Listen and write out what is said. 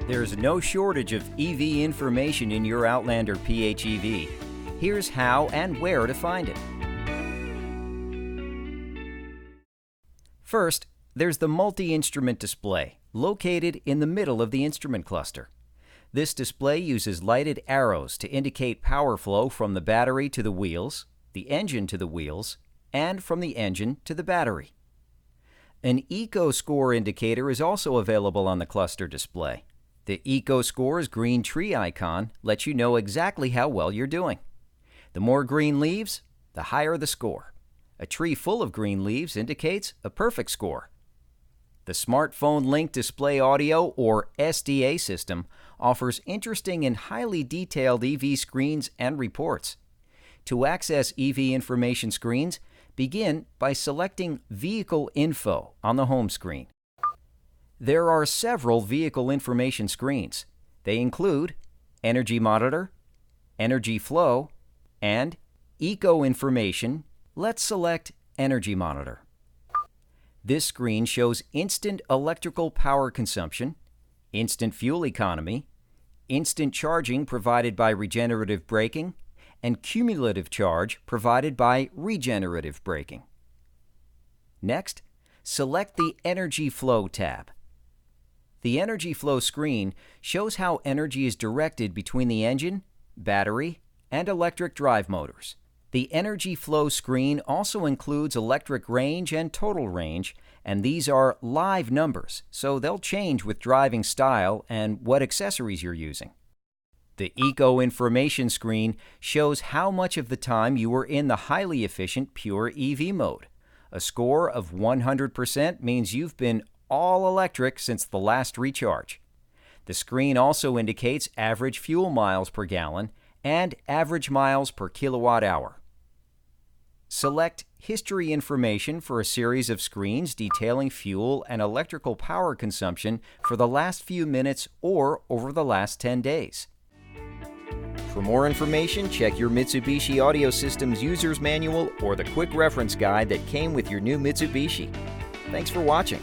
There's no shortage of EV information in your Outlander PHEV. Here's how and where to find it. First, there's the multi-instrument display, located in the middle of the instrument cluster. This display uses lighted arrows to indicate power flow from the battery to the wheels, the engine to the wheels, and from the engine to the battery. An Eco Score indicator is also available on the cluster display. The Eco Score's green tree icon lets you know exactly how well you're doing. The more green leaves, the higher the score. A tree full of green leaves indicates a perfect score. The Smartphone Link Display Audio, or SDA system, offers interesting and highly detailed EV screens and reports. To access EV information screens, begin by selecting Vehicle Info on the home screen. There are several vehicle information screens. They include Energy Monitor, Energy Flow, and Eco Information. Let's select Energy Monitor. This screen shows instant electrical power consumption, instant fuel economy, instant charging provided by regenerative braking, and cumulative charge provided by regenerative braking. Next, select the Energy Flow tab. The Energy Flow screen shows how energy is directed between the engine, battery, and electric drive motors. The Energy Flow screen also includes electric range and total range, and these are live numbers, so they'll change with driving style and what accessories you're using. The Eco Information screen shows how much of the time you were in the highly efficient pure EV mode. A score of 100% means you've been all electric since the last recharge. The screen also indicates average fuel miles per gallon and average miles per kilowatt hour. Select History Information for a series of screens detailing fuel and electrical power consumption for the last few minutes or over the last 10 days. For more information, check your Mitsubishi Audio Systems User's Manual or the quick reference guide that came with your new Mitsubishi. Thanks for watching.